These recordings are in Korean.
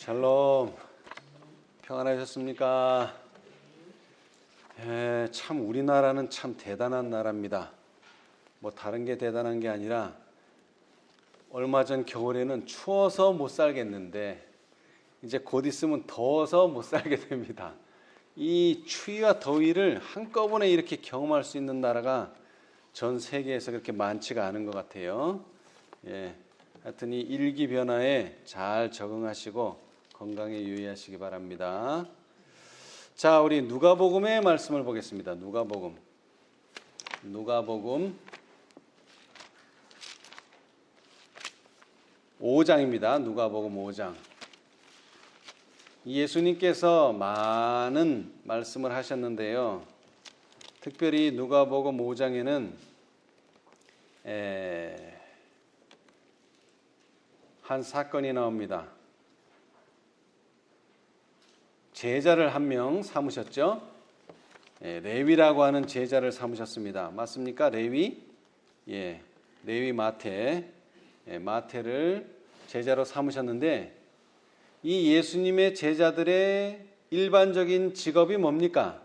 샬롬, 평안하셨습니까? 참 우리나라는 참 대단한 나라입니다. 뭐 다른 게 대단한 게 아니라 얼마 전 겨울에는 추워서 못 살겠는데 이제 곧 있으면 더워서 못 살게 됩니다. 이 추위와 더위를 한꺼번에 이렇게 경험할 수 있는 나라가 전 세계에서 그렇게 많지가 않은 것 같아요. 하여튼 이 일기 변화에 잘 적응하시고 건강에 유의하시기 바랍니다. 자, 우리 누가복음의 말씀을 보겠습니다. 누가복음 5장입니다. 누가복음 5장. 예수님께서 많은 말씀을 하셨는데요. 특별히 누가복음 5장에는 한 사건이 나옵니다. 제자를 한 명 삼으셨죠? 레위라고 하는 제자를 삼으셨습니다. 맞습니까? 레위? 레위 마태를 제자로 삼으셨는데 이 예수님의 제자들의 일반적인 직업이 뭡니까?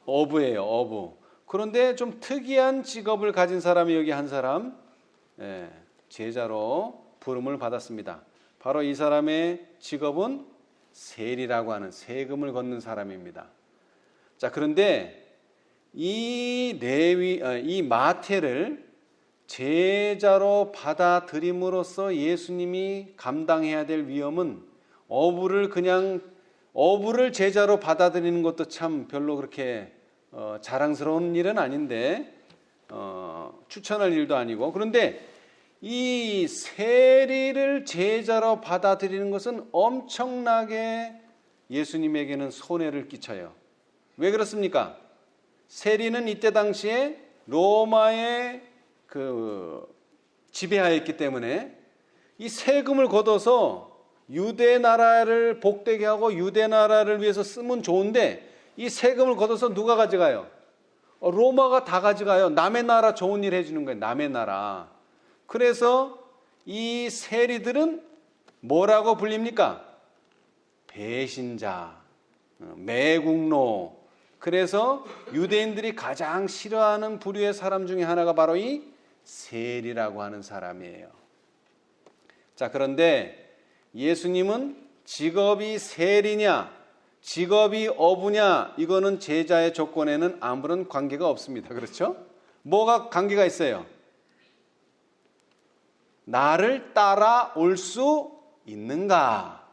어부예요, 어부. 그런데 좀 특이한 직업을 가진 사람이 여기 한 사람, 제자로 부름을 받았습니다. 바로 이 사람의 직업은 세리라고 하는 세금을 걷는 사람입니다. 자, 그런데 이 마태를 제자로 받아들임으로써 예수님이 감당해야 될 위험은 어부를 제자로 받아들이는 것도 참 별로 그렇게 자랑스러운 일은 아닌데 추천할 일도 아니고, 그런데 이 세리를 제자로 받아들이는 것은 엄청나게 예수님에게는 손해를 끼쳐요. 왜 그렇습니까? 세리는 이때 당시에 로마의 지배하였기 때문에 이 세금을 걷어서 유대 나라를 복되게 하고 유대 나라를 위해서 쓰면 좋은데 이 세금을 걷어서 누가 가져가요? 로마가 다 가져가요. 남의 나라 좋은 일 해주는 거예요. 남의 나라. 그래서 이 세리들은 뭐라고 불립니까? 배신자, 매국노. 그래서 유대인들이 가장 싫어하는 부류의 사람 중에 하나가 바로 이 세리라고 하는 사람이에요. 자, 그런데 예수님은 직업이 세리냐, 직업이 어부냐, 이거는 제자의 조건에는 아무런 관계가 없습니다. 그렇죠? 뭐가 관계가 있어요? 나를 따라올 수 있는가?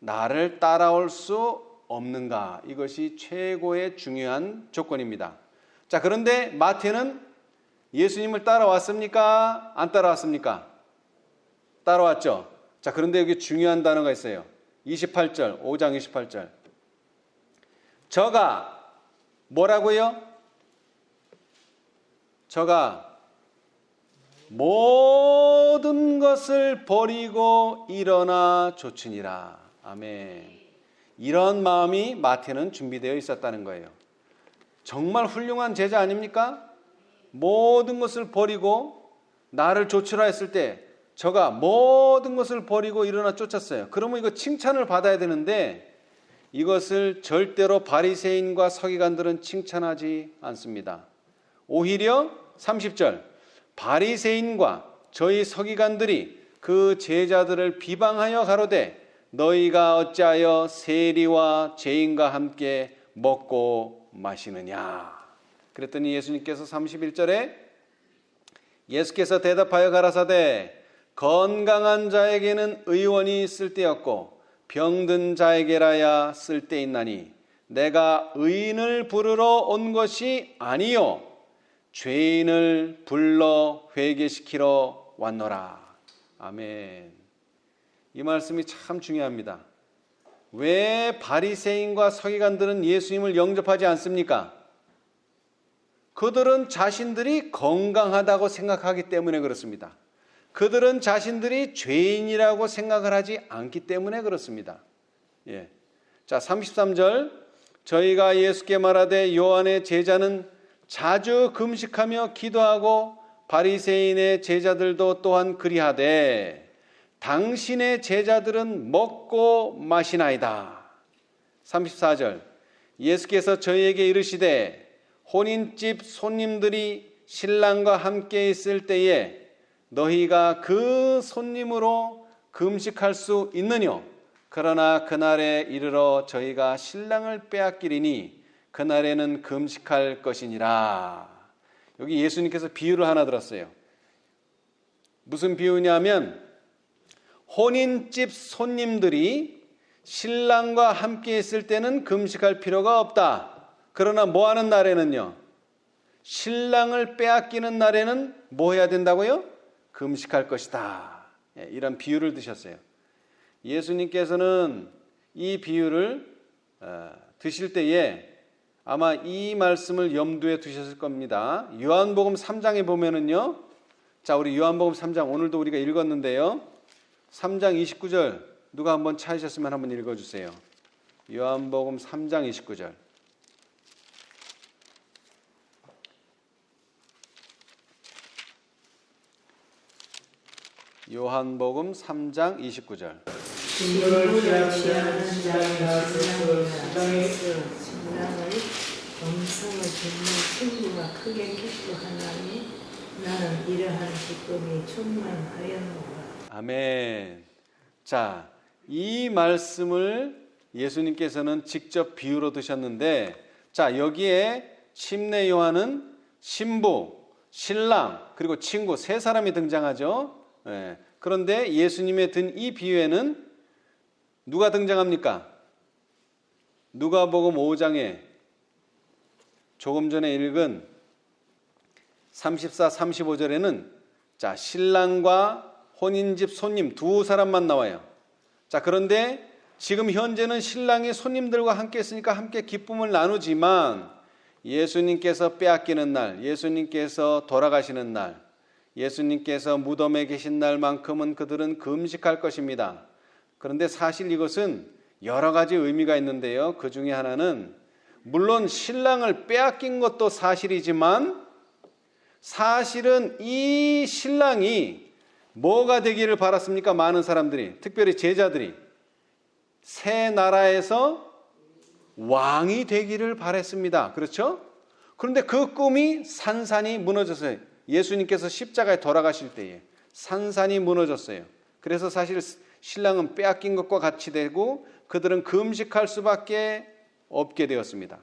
나를 따라올 수 없는가? 이것이 최고의 중요한 조건입니다. 자, 그런데 마태는 예수님을 따라왔습니까? 안 따라왔습니까? 따라왔죠. 자, 그런데 여기 중요한 단어가 있어요. 28절, 5장 28절. 저가 뭐라고요? 저가 모든 것을 버리고 일어나 좇으니라. 아멘. 이런 마음이 마태는 준비되어 있었다는 거예요. 정말 훌륭한 제자 아닙니까? 모든 것을 버리고 나를 좇으라 했을 때 저가 모든 것을 버리고 일어나 쫓았어요. 그러면 이거 칭찬을 받아야 되는데 이것을 절대로 바리새인과 서기관들은 칭찬하지 않습니다. 오히려 30절, 바리새인과 저희 서기관들이 그 제자들을 비방하여 가로되 너희가 어찌하여 세리와 죄인과 함께 먹고 마시느냐. 그랬더니 예수님께서 31절에 예수께서 대답하여 가라사대 건강한 자에게는 의원이 쓸데없고 병든 자에게라야 쓸데있나니 내가 의인을 부르러 온 것이 아니요 죄인을 불러 회개시키러 왔노라. 아멘. 이 말씀이 참 중요합니다. 왜 바리새인과 서기관들은 예수님을 영접하지 않습니까? 그들은 자신들이 건강하다고 생각하기 때문에 그렇습니다. 그들은 자신들이 죄인이라고 생각을 하지 않기 때문에 그렇습니다. 자, 33절. 저희가 예수께 말하되 요한의 제자는 자주 금식하며 기도하고 바리새인의 제자들도 또한 그리하되 당신의 제자들은 먹고 마시나이다. 34절 예수께서 저희에게 이르시되 혼인집 손님들이 신랑과 함께 있을 때에 너희가 그 손님으로 금식할 수 있느뇨? 그러나 그날에 이르러 저희가 신랑을 빼앗기리니 그날에는 금식할 것이니라. 여기 예수님께서 비유를 하나 들었어요. 무슨 비유냐면 혼인집 손님들이 신랑과 함께 있을 때는 금식할 필요가 없다. 그러나 뭐 하는 날에는요? 신랑을 빼앗기는 날에는 뭐 해야 된다고요? 금식할 것이다. 이런 비유를 드셨어요. 예수님께서는 이 비유를 드실 때에 아마 이 말씀을 염두에 두셨을 겁니다. 요한복음 3장에 보면은요. 자, 우리 요한복음 3장 오늘도 우리가 읽었는데요. 3장 29절 누가 한번 찾으셨으면 한번 읽어주세요. 요한복음 3장 29절. 요한복음 3장 29절. 진보를 취하는 자가 신랑을 음성을 듣는 친구가 크게 기뻐하나니 나는 이러한 기쁨이 충만하였노라. 아멘. 자, 이 말씀을 예수님께서는 직접 비유로 드셨는데, 자, 여기에 침례 요한은 신부, 신랑, 그리고 친구 세 사람이 등장하죠. 그런데 예수님의 든 이 비유에는 누가 등장합니까? 누가복음 5장에 조금 전에 읽은 34, 35절에는 자, 신랑과 혼인집 손님 두 사람만 나와요. 자, 그런데 지금 현재는 신랑이 손님들과 함께 있으니까 함께 기쁨을 나누지만 예수님께서 빼앗기는 날, 예수님께서 돌아가시는 날, 예수님께서 무덤에 계신 날만큼은 그들은 금식할 것입니다. 그런데 사실 이것은 여러 가지 의미가 있는데요. 그 중에 하나는 물론 신랑을 빼앗긴 것도 사실이지만 사실은 이 신랑이 뭐가 되기를 바랐습니까? 많은 사람들이, 특별히 제자들이 새 나라에서 왕이 되기를 바랬습니다. 그렇죠? 그런데 그 꿈이 산산이 무너졌어요. 예수님께서 십자가에 돌아가실 때에 산산이 무너졌어요. 그래서 사실 신랑은 빼앗긴 것과 같이 되고 그들은 금식할 수밖에 없게 되었습니다.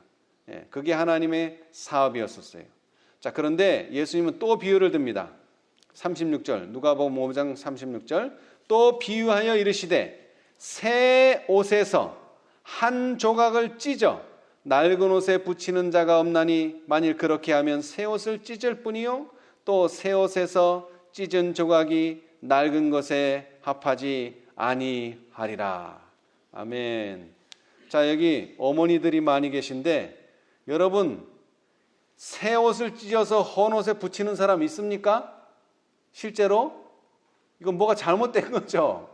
그게 하나님의 사업이었었어요. 자, 그런데 예수님은 또 비유를 듭니다. 36절 누가복음 5장 36절 또 비유하여 이르시되 새 옷에서 한 조각을 찢어 낡은 옷에 붙이는 자가 없나니 만일 그렇게 하면 새 옷을 찢을 뿐이요 또 새 옷에서 찢은 조각이 낡은 것에 합하지 아니하리라. 아멘. 자, 여기 어머니들이 많이 계신데 여러분 새 옷을 찢어서 헌 옷에 붙이는 사람 있습니까? 실제로? 이건 뭐가 잘못된 거죠.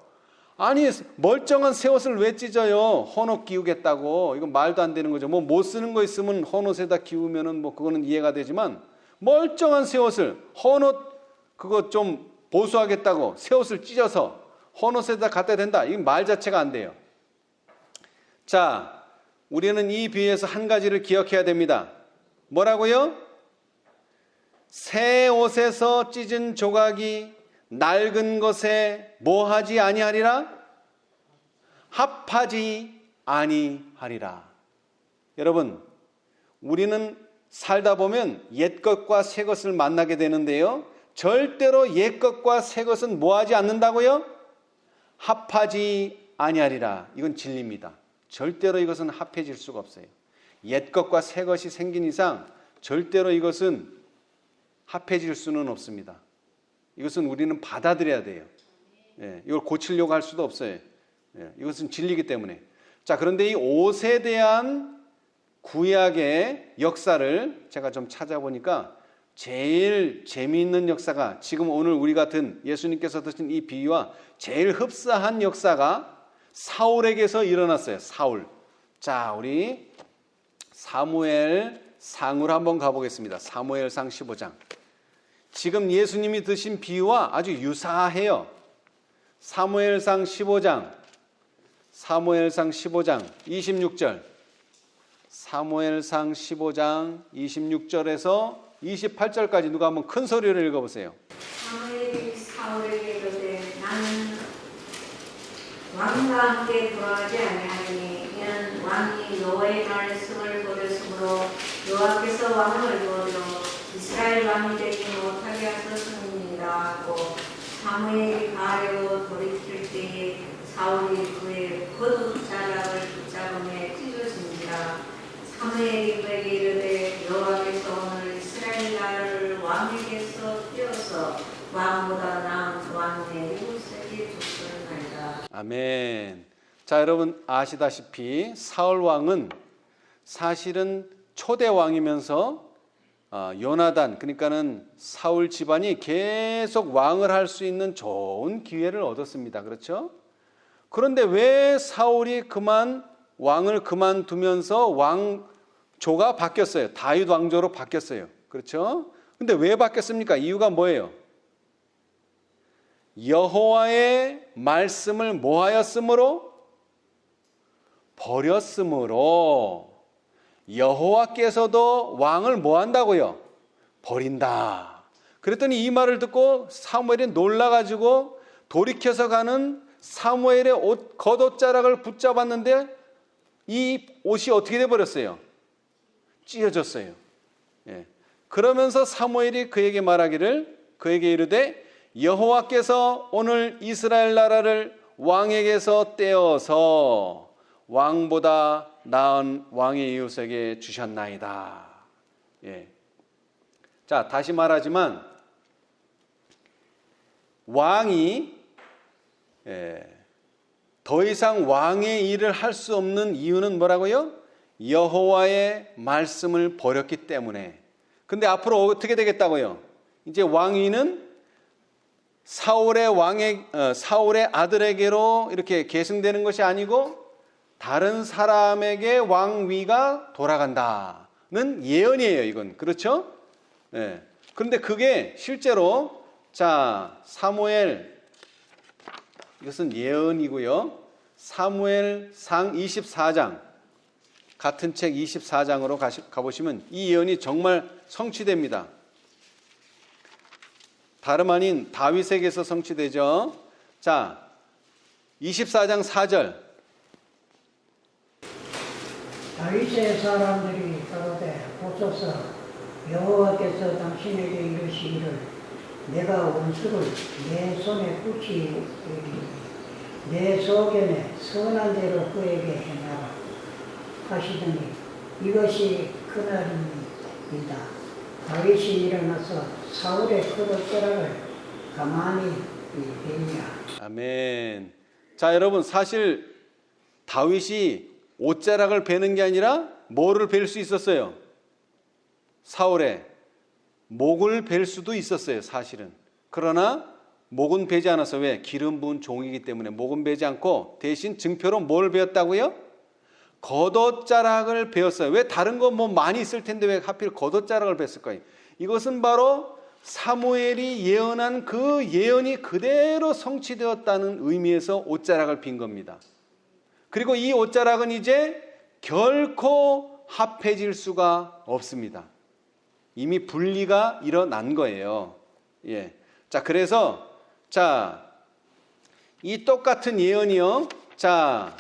아니 멀쩡한 새 옷을 왜 찢어요? 헌 옷 기우겠다고. 이건 말도 안 되는 거죠. 뭐 못 쓰는 거 있으면 헌 옷에다 기우면은 뭐 그거는 이해가 되지만 멀쩡한 새 옷을 헌 옷 그거 좀 보수하겠다고 새 옷을 찢어서 헌 옷에다 갖다 댄다. 이 말 자체가 안 돼요. 자, 우리는 이 비유에서 한 가지를 기억해야 됩니다. 뭐라고요? 새 옷에서 찢은 조각이 낡은 것에 뭐하지 아니하리라? 합하지 아니하리라. 여러분, 우리는 살다 보면 옛것과 새것을 만나게 되는데요. 절대로 옛것과 새것은 뭐하지 않는다고요? 합하지 아니하리라. 이건 진리입니다. 절대로 이것은 합해질 수가 없어요. 옛것과 새것이 생긴 이상 절대로 이것은 합해질 수는 없습니다. 이것은 우리는 받아들여야 돼요. 이걸 고치려고 할 수도 없어요. 이것은 진리이기 때문에. 자, 그런데 이 옷에 대한 구약의 역사를 제가 좀 찾아보니까 제일 재미있는 역사가 지금 오늘 우리 같은 예수님께서 드신 이 비유와 제일 흡사한 역사가 사울에게서 일어났어요. 사울. 자, 우리 사무엘상으로 한번 가보겠습니다. 사무엘상 15장. 지금 예수님이 드신 비유와 아주 유사해요. 사무엘상 15장 26절. 사무엘상 15장 26절에서 28절까지 누가 한번 큰 소리로 읽어보세요. 사무엘이 사울에게 이르되 나는 왕과 함께 돌아가지 아니하니 이는 왕이 여호와의 말씀을 버렸으므로 여호와께서 왕을 버려 이스라엘 왕이 되지 못하게 하셨음이니라 하고 사무엘이 가려 돌이킬 때에 사울이 그의 겉옷자락을 붙잡음에 찢어진지라. 사무엘이 그에게 이르되 여호와께서 오늘 이스라엘 나라를 왕에게서 떼어서 왕보다 나은 왕 메리보셋에게 줬으리이다. 아멘. 자, 여러분 아시다시피 사울 왕은 사실은 초대 왕이면서 요나단, 그러니까는 사울 집안이 계속 왕을 할 수 있는 좋은 기회를 얻었습니다. 그렇죠? 그런데 왜 사울이 왕을 그만두면서 왕조가 바뀌었어요? 다윗 왕조로 바뀌었어요. 그렇죠? 근데 왜 바뀌었습니까? 이유가 뭐예요? 여호와의 말씀을 뭐하였으므로? 버렸으므로. 여호와께서도 왕을 뭐한다고요? 버린다. 그랬더니 이 말을 듣고 사무엘이 놀라가지고 돌이켜서 가는 사무엘의 겉옷자락을 붙잡았는데 이 옷이 어떻게 돼버렸어요? 찢어졌어요. 예. 그러면서 사무엘이 그에게 말하기를, 그에게 이르되 여호와께서 오늘 이스라엘 나라를 왕에게서 떼어서 왕보다 나은 왕의 이웃에게 주셨나이다. 예. 자, 다시 말하지만 왕이 더 이상 왕의 일을 할 수 없는 이유는 뭐라고요? 여호와의 말씀을 버렸기 때문에. 근데 앞으로 어떻게 되겠다고요? 이제 왕위는 사울의 아들에게로 이렇게 계승되는 것이 아니고 다른 사람에게 왕위가 돌아간다는 예언이에요, 이건. 그렇죠? 네. 그런데 그게 실제로, 자, 사무엘, 이것은 예언이고요. 사무엘상 24장, 같은 책 24장으로 가보시면 이 예언이 정말 성취됩니다. 다름 아닌 다윗에게서 성취되죠. 자, 24장 4절. 다윗의 사람들이 가로되 보소서 여호와께서 당신에게 이르시기를 내가 원수를 내 손에 붙이리니 내 소견에 선한 대로 그에게 행하라 하시더니 이것이 그날입니다. 다윗이 일어나서 사울의 겉옷자락을 가만히 베니라. 아멘. 자, 여러분, 사실 다윗이 옷자락을 베는 게 아니라 뭐를 벨 수 있었어요? 사울의 목을 벨 수도 있었어요, 사실은. 그러나 목은 베지 않아서. 왜? 기름 부은 종이기 때문에 목은 베지 않고 대신 증표로 뭘 베었다고요? 겉옷자락을 베었어요. 왜? 다른 거 뭐 많이 있을 텐데 왜 하필 겉옷자락을 뱄을까요? 이것은 바로 사무엘이 예언한 그 예언이 그대로 성취되었다는 의미에서 옷자락을 빈 겁니다. 그리고 이 옷자락은 이제 결코 합해질 수가 없습니다. 이미 분리가 일어난 거예요. 예. 자, 그래서, 자, 이 똑같은 예언이요. 자,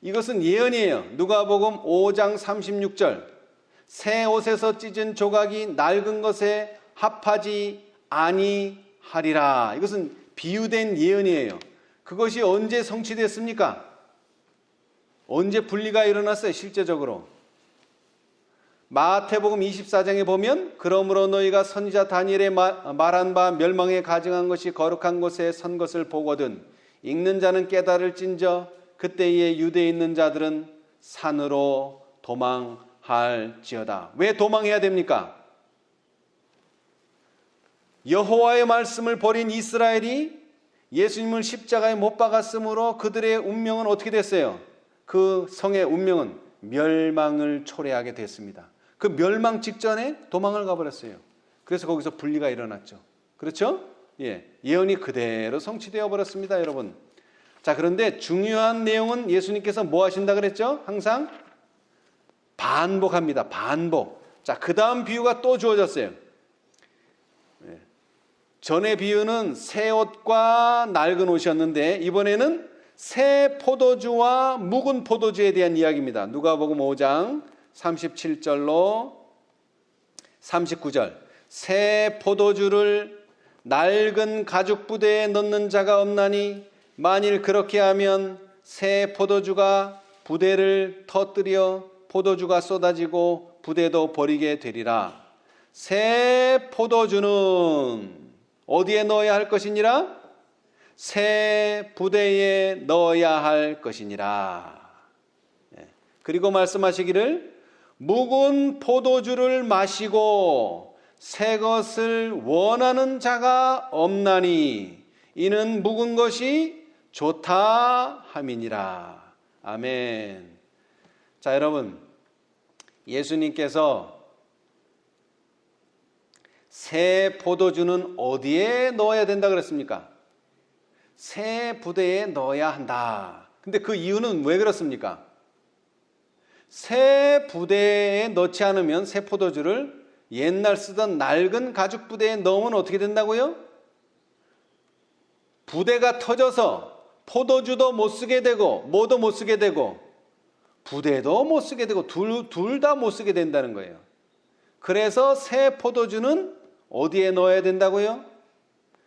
이것은 예언이에요. 누가복음 5장 36절. 새 옷에서 찢은 조각이 낡은 것에 합하지 아니하리라. 이것은 비유된 예언이에요. 그것이 언제 성취됐습니까? 언제 분리가 일어났어요, 실제적으로? 마태복음 24장에 보면 그러므로 너희가 선지자 다니엘의 말한 바 멸망에 가증한 것이 거룩한 곳에 선 것을 보거든 읽는 자는 깨달을진저 그때에 유대에 있는 자들은 산으로 도망할지어다. 왜 도망해야 됩니까? 여호와의 말씀을 버린 이스라엘이 예수님을 십자가에 못 박았으므로 그들의 운명은 어떻게 됐어요? 그 성의 운명은 멸망을 초래하게 됐습니다. 그 멸망 직전에 도망을 가버렸어요. 그래서 거기서 분리가 일어났죠. 그렇죠? 예언이 그대로 성취되어 버렸습니다, 여러분. 자, 그런데 중요한 내용은 예수님께서 뭐 하신다 그랬죠? 항상 반복합니다. 반복. 자, 그 다음 비유가 또 주어졌어요. 전의 비유는 새 옷과 낡은 옷이었는데 이번에는 새 포도주와 묵은 포도주에 대한 이야기입니다. 누가복음 5장 37절로 39절. 새 포도주를 낡은 가죽 부대에 넣는 자가 없나니 만일 그렇게 하면 새 포도주가 부대를 터뜨려 포도주가 쏟아지고 부대도 버리게 되리라. 새 포도주는 어디에 넣어야 할 것이니라? 새 부대에 넣어야 할 것이니라. 그리고 말씀하시기를 묵은 포도주를 마시고 새 것을 원하는 자가 없나니 이는 묵은 것이 좋다 함이니라. 아멘. 자, 여러분, 예수님께서 새 포도주는 어디에 넣어야 된다 그랬습니까? 새 부대에 넣어야 한다. 근데 그 이유는 왜 그렇습니까? 새 부대에 넣지 않으면 새 포도주를 옛날 쓰던 낡은 가죽 부대에 넣으면 어떻게 된다고요? 부대가 터져서 포도주도 못 쓰게 되고 뭐도 못 쓰게 되고 부대도 못 쓰게 되고 둘 다 못 쓰게 된다는 거예요. 그래서 새 포도주는 어디에 넣어야 된다고요?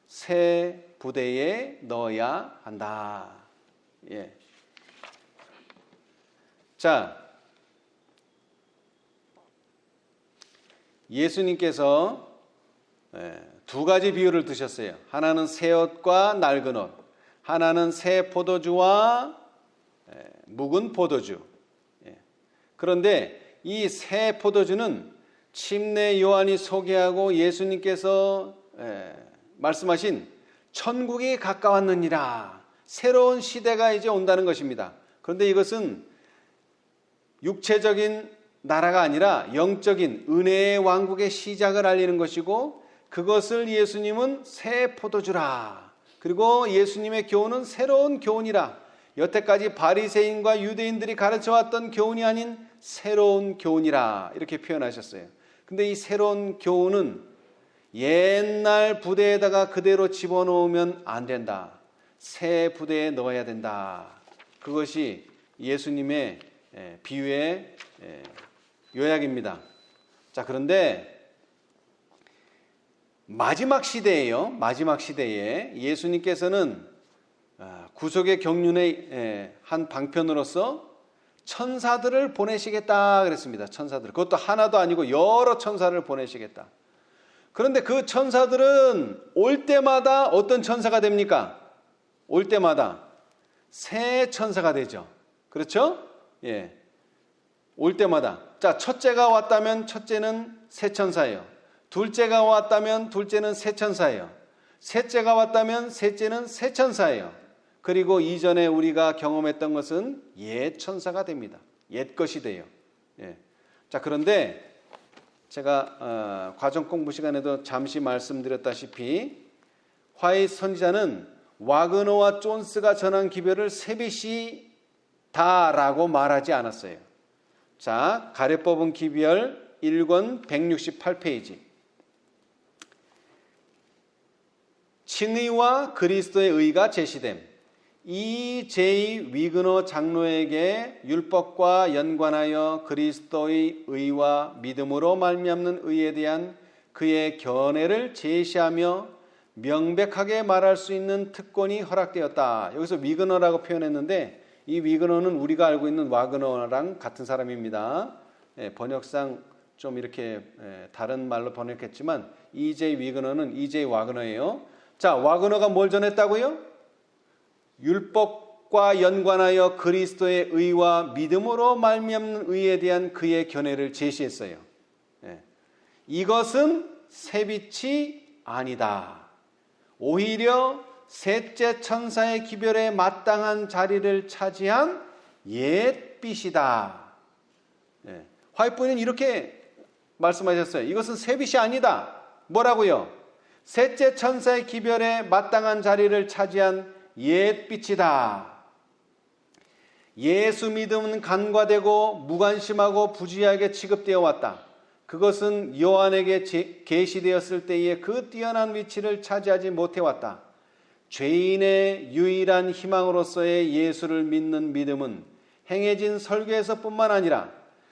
새 부대에 넣어야 한다. 예. 자, 예수님께서 두 가지 비유를 드셨어요. 하나는 새 옷과 낡은 옷, 하나는 새 포도주와 묵은 포도주. 그런데 이 새 포도주는 침례 요한이 소개하고 예수님께서 말씀하신 천국이 가까웠느니라. 새로운 시대가 이제 온다는 것입니다. 그런데 이것은 육체적인 나라가 아니라 영적인 은혜의 왕국의 시작을 알리는 것이고 그것을 예수님은 새 포도주라. 그리고 예수님의 교훈은 새로운 교훈이라. 여태까지 바리새인과 유대인들이 가르쳐왔던 교훈이 아닌 새로운 교훈이라 이렇게 표현하셨어요. 근데 이 새로운 교훈은 옛날 부대에다가 그대로 집어넣으면 안 된다. 새 부대에 넣어야 된다. 그것이 예수님의 비유의 요약입니다. 자, 그런데 마지막 시대에요. 마지막 시대에 예수님께서는 구속의 경륜의 한 방편으로서 천사들을 보내시겠다 그랬습니다. 천사들. 그것도 하나도 아니고 여러 천사를 보내시겠다. 그런데 그 천사들은 올 때마다 어떤 천사가 됩니까? 올 때마다 새 천사가 되죠. 그렇죠? 예. 올 때마다. 자, 첫째가 왔다면 첫째는 새 천사예요. 둘째가 왔다면 둘째는 새 천사예요. 셋째가 왔다면 셋째는 새 천사예요. 그리고 이전에 우리가 경험했던 것은 옛 천사가 됩니다. 옛 것이 돼요. 예. 자, 그런데 제가 과정 공부 시간에도 잠시 말씀드렸다시피 화이트 선지자는 와그너와 존스가 전한 기별을 세빛이다라고 말하지 않았어요. 자, 가래 뽑은 기별 1권 168페이지. 친의와 그리스도의 의가 제시됨. E.J. 위그너 장로에게 율법과 연관하여 그리스도의 의와 믿음으로 말미암는 의에 대한 그의 견해를 제시하며 명백하게 말할 수 있는 특권이 허락되었다. 여기서 위그너라고 표현했는데 이 위그너는 우리가 알고 있는 와그너랑 같은 사람입니다. 번역상 좀 이렇게 다른 말로 번역했지만 E.J. 위그너는 E.J. 와그너예요. 자, 와그너가 뭘 전했다고요? 율법과 연관하여 그리스도의 의와 믿음으로 말미암는 의에 대한 그의 견해를 제시했어요. 이것은 새빛이 아니다. 오히려 셋째 천사의 기별에 마땅한 자리를 차지한 옛빛이다. 화이트보이는 이렇게 말씀하셨어요. 이것은 새빛이 아니다. 뭐라고요? 셋째 천사의 기별에 마땅한 자리를 차지한 옛빛이다. 예수 믿음은 간과되고 무관심하고 부주의하게 취급되어 왔다. 그것은 요한에게 계시되었을 때에 그 뛰어난 위치를 차지하지 못해왔다. 죄인의 유일한 희망으로서의 예수를 믿는 믿음은 행해진 설교에서뿐만 아니라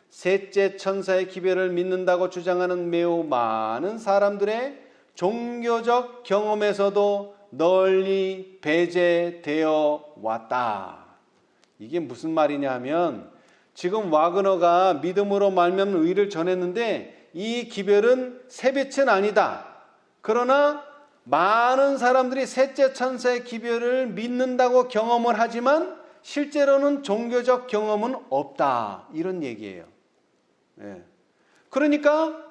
셋째 천사의 기별을 믿는다고 주장하는 매우 많은 사람들의 종교적 경험에서도 널리 배제되어 왔다. 이게 무슨 말이냐 하면 지금 와그너가 믿음으로 말미암는 의를 전했는데 이 기별은 세빛은 아니다. 그러나 많은 사람들이 셋째 천사의 기별을 믿는다고 경험을 하지만 실제로는 종교적 경험은 없다. 이런 얘기예요. 그러니까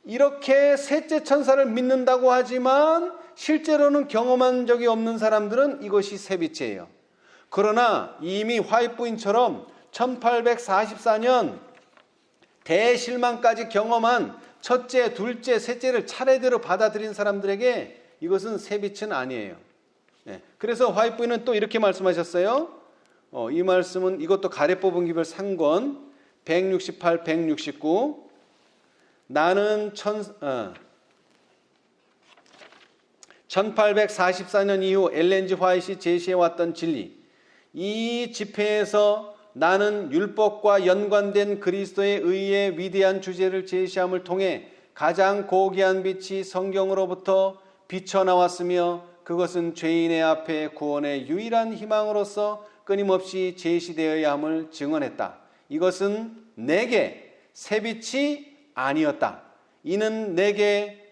이렇게 셋째 천사를 믿는다고 하지만 실제로는 경험한 적이 없는 사람들은 이것이 세빛이에요. 그러나 이미 화이트 부인처럼 1844년 대실망까지 경험한 첫째, 둘째, 셋째를 차례대로 받아들인 사람들에게 이것은 세빛은 아니에요. 그래서 화이트 부인은 또 이렇게 말씀하셨어요. 이 말씀은 이것도 가래 뽑은 기별 3권 168, 169. 나는 1844년 이후 엘렌 G 화이트이 제시해왔던 진리, 이 집회에서 나는 율법과 연관된 그리스도의 의의 위대한 주제를 제시함을 통해 가장 고귀한 빛이 성경으로부터 비쳐나왔으며 그것은 죄인의 앞에 구원의 유일한 희망으로서 끊임없이 제시되어야 함을 증언했다. 이것은 내게 새빛이 아니었다. 이는 내게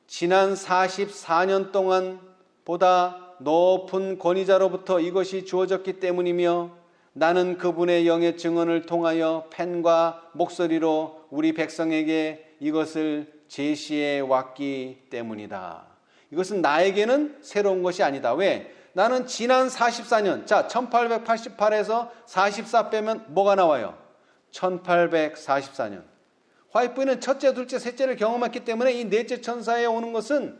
지난 44년 동안 보다 높은 권위자로부터 이것이 주어졌기 때문이며 나는 그분의 영의 증언을 통하여 펜과 목소리로 우리 백성에게 이것을 제시해 왔기 때문이다. 이것은 나에게는 새로운 것이 아니다. 왜? 나는 지난 44년, 1888에서 44 빼면 뭐가 나와요? 1844년. 화이트 부인은 첫째, 둘째, 셋째를 경험했기 때문에 이 넷째 천사에 오는 것은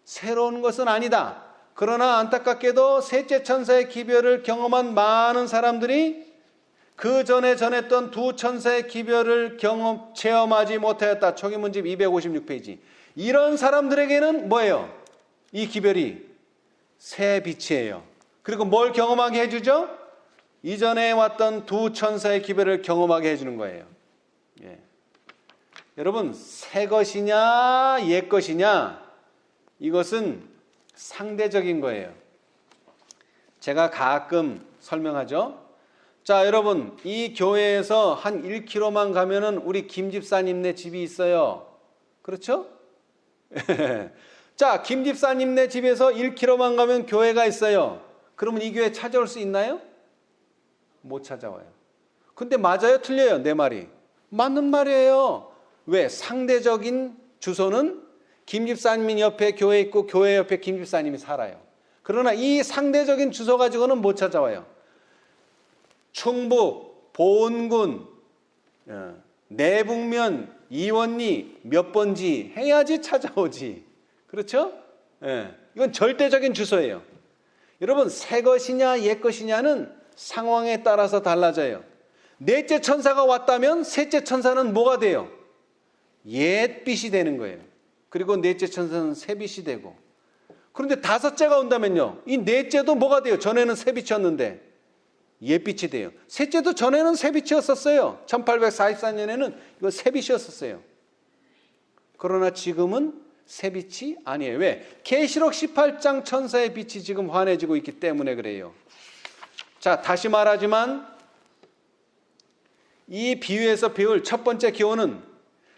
새로운 것은 아니다. 그러나 안타깝게도 셋째 천사의 기별을 경험한 많은 사람들이 그 전에 전했던 두 천사의 기별을 체험하지 못하였다. 초기문집 256페이지. 이런 사람들에게는 뭐예요? 이 기별이 새 빛이에요. 그리고 뭘 경험하게 해주죠? 이전에 왔던 두 천사의 기별을 경험하게 해주는 거예요. 여러분, 새 것이냐 옛 것이냐, 이것은 상대적인 거예요. 제가 가끔 설명하죠. 자, 여러분, 이 교회에서 한 1km만 가면은 우리 김 집사님네 집이 있어요. 그렇죠? 자, 김 집사님네 집에서 1km만 가면 교회가 있어요. 그러면 이 교회 찾아올 수 있나요? 못 찾아와요. 근데 맞아요? 틀려요? 내 말이. 맞는 말이에요. 왜? 상대적인 주소는 김 집사님 옆에 교회 있고 교회 옆에 김 집사님이 살아요. 그러나 이 상대적인 주소 가지고는 못 찾아와요. 충북, 보은군, 내북면, 이원리 몇 번지 해야지 찾아오지. 그렇죠? 이건 절대적인 주소예요. 여러분, 새 것이냐 옛 것이냐는 상황에 따라서 달라져요. 넷째 천사가 왔다면 셋째 천사는 뭐가 돼요? 옛빛이 되는 거예요. 그리고 넷째 천사는 새빛이 되고. 그런데 다섯째가 온다면요, 이 넷째도 뭐가 돼요? 전에는 새빛이었는데 옛빛이 돼요. 셋째도 전에는 새빛이었었어요. 1844년에는 이거 새빛이었었어요. 그러나 지금은 새빛이 아니에요. 왜? 계시록 18장 천사의 빛이 지금 환해지고 있기 때문에 그래요. 자, 다시 말하지만 이 비유에서 배울 첫 번째 교훈은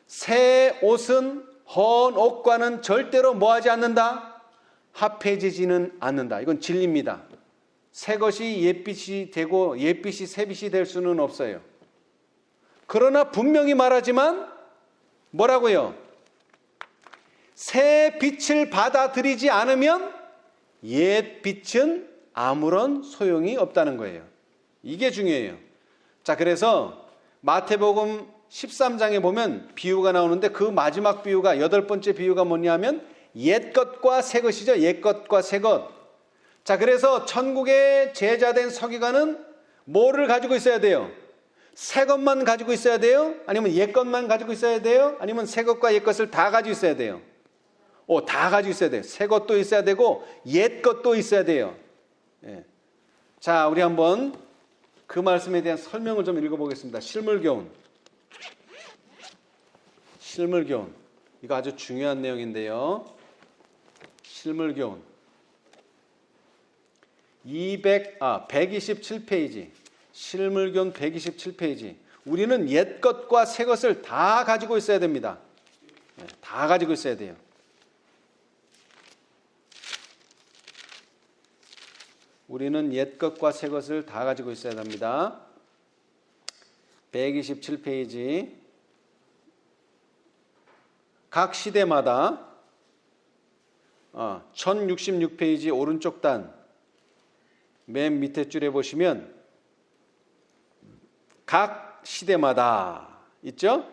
새 옷은 헌 옷과는 절대로 뭐하지 않는다? 합해지지는 않는다. 이건 진리입니다. 새 것이 옛빛이 되고 옛빛이 새빛이 될 수는 없어요. 그러나 분명히 말하지만 뭐라고요? 새 빛을 받아들이지 않으면 옛 빛은 아무런 소용이 없다는 거예요. 이게 중요해요. 자, 그래서 마태복음 13장에 보면 비유가 나오는데 그 마지막 비유가 8번째 비유가 뭐냐면 옛것과 새것이죠. 옛것과 새것. 자, 그래서 천국의 제자된 서기관은 뭐를 가지고 있어야 돼요? 새것만 가지고 있어야 돼요? 아니면 옛것만 가지고 있어야 돼요? 아니면 새것과 옛것을 다 가지고 있어야 돼요? 다 가지고 있어야 돼요. 새것도 있어야 되고 옛것도 있어야 돼요. 예. 자, 우리 한번 그 말씀에 대한 설명을 좀 읽어보겠습니다. 실물교훈. 이거 아주 중요한 내용인데요. 실물교훈 127페이지. 실물교훈 127페이지. 우리는 옛것과 새것을 다 가지고 있어야 됩니다. 다 가지고 있어야 돼요. 우리는 옛것과 새것을 다 가지고 있어야 합니다. 127페이지. 각 시대마다 1066페이지 오른쪽 단 맨 밑에 줄에 보시면 각 시대마다 있죠?